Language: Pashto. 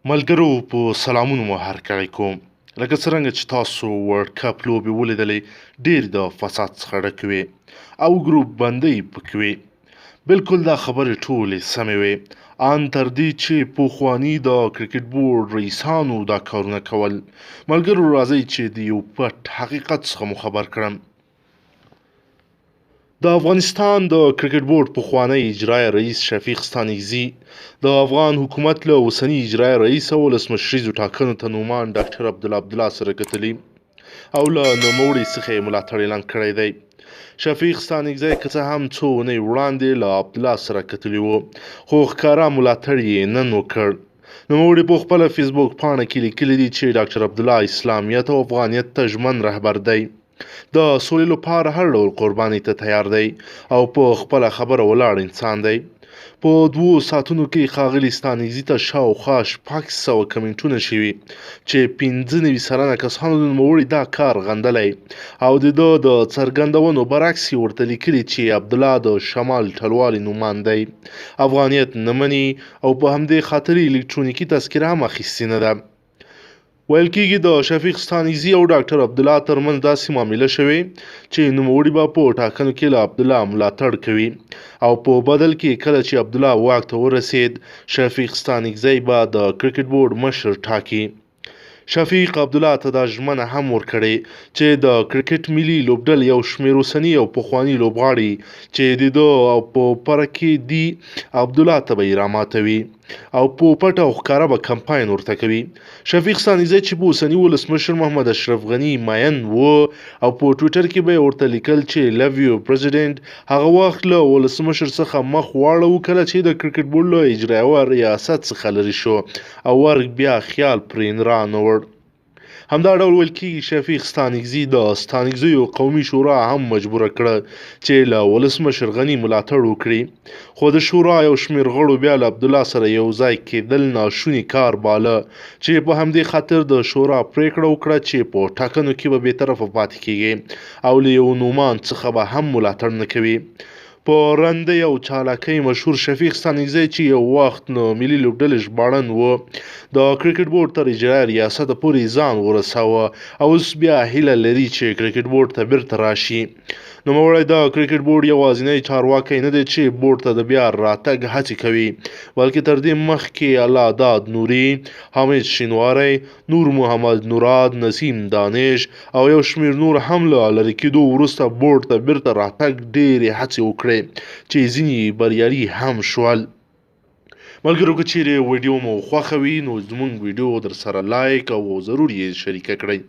ملګرو په سلامونو مو هرکلی کوم. لکه څرنګه چې تاسو ورلډ کپ لوبې ولیدلې، ډېر د فساد څخه ډکې وې او ګروپ بندۍ پکې وې. بالکل دا خبرې ټولې سمې وې، ان تر دې چې پخواني د کرکټ بورډ رئیسانو دا کارونه کول. ملګرو راځئ چې د یو پټ حقیقت څخه مو خبر کړم. د افغانستان د کرکټ بورډ پخوانی اجرایه رئیس شفیق ستانکزي د افغان حکومت له اوسني اجرایه رئیس او ولسمشریزو ټاکنو ته نومان ډاکټر عبدالله سره کتلي او له نوموړي څخه یې ملاتړ اعلان کړی دی. شفیق ستانکزی که څه هم څو اونۍ وړاندې له عبدالله سره کتلي وو، خو ښکاره ملاتړ یې نن وکړ. نوموړي په خپله فیسبوک پاڼه کې لیکلي دي چې ډاکټر عبدالله اسلامیت او افغانیت ته ژمن رهبر دی، د سولې لپاره هر ډول قربانۍ ته تیار دی او په خپله خبره ولاړ انسان دی. په 2 ساعتونو کې ښاغلي ستانکزي ته شاوخوا 600 کمنټونه شوي چې 95 سلنه کسانو د نوموړي دا کار غندلی او د ده د څرګندونو برعکس یې ورته لیکلي چې عبدالله د شمال ټلوالې نومان دی، افغانیت نه مني او په همدې خاطر یې الکترونیکي تذکره هم اخیستې نه ده. ویل کېږي د شفیق ستانکزي او ډاکټر عبدالله ترمنځ داسې معامله شوې چې نوموړي به په ټاکنو کې له عبدالله ملاتړ کوي او په بدل کې کله چې عبدالله واک ته ورسېد، شفیق ستانکزي به د کرکټ بورډ مشر ټاکي. شفیق عبدالله ته دا ژمنه هم ورکړې چې د کرکټ ملي لوبډلې یو شمېر اوسني او پخواني لوبغاړي چې د ده او په پره کې دي، عبدالله ته به یې راماتوي او په پټه او ښکاره به کمپاین ورته کوي. شفیق ستانکزی چې په اوسني ولسمشر محمد اشرف غني مین و او په ټویټر کې به یې ورته لیکل چې لو یو پرزیډنټ، هغه وخت له ولسمشر څخه مخ واړاوه کله چې د کرکټ بورډ له اجرایه ریاست څخه لرې شو او ورګ بیا خیال پرې را نه وړ. همدا ډول ویل کېږي شفیق ستانکزي د ستانکزیو قومي شورا هم مجبوره کړه چې له ولسمشر غني ملاتړ وکړي، خو د شورا یو شمېر غړو بیا له عبدالله سره یو ځای کېدل ناشوني کار باله چې په همدې خاطر د شورا پرېکړه وکړه چې په ټاکنو کې به بېطرفه پاتې کېږي او له یو نومان څخه به هم ملاتړ نه کوي. په رندۍ او چالاکۍ مشهور شفیق ستانکزی چې یو وخت نو ملي لوبډلې ژباړن و، د کرکټ بورډ تر اجرایه ریاست پورې ځان ورساوه او اوس بیا هیله لري چې کرکټ بورډ ته بیرته راشي. نوموړی د کرکټ بورډ یوازینی چارواکی نه دی چې بورډ ته د بیا راتګ هڅې کوي، بلکې تر دې مخکې الله داد نوري، حامد شینواری، نور محمد نوراد، نسیم دانش او یو شمېر نور هم له لرې کېدو وروسته بورډ ته بیرته راتګ ډېرې هڅې وکړې چې ځینې بریالي هم شول. ملګرو که چیرې ویډیو مو خوښه وي نو زموږ ویډیو در سره لایک او ضرور یې شریکه کړئ.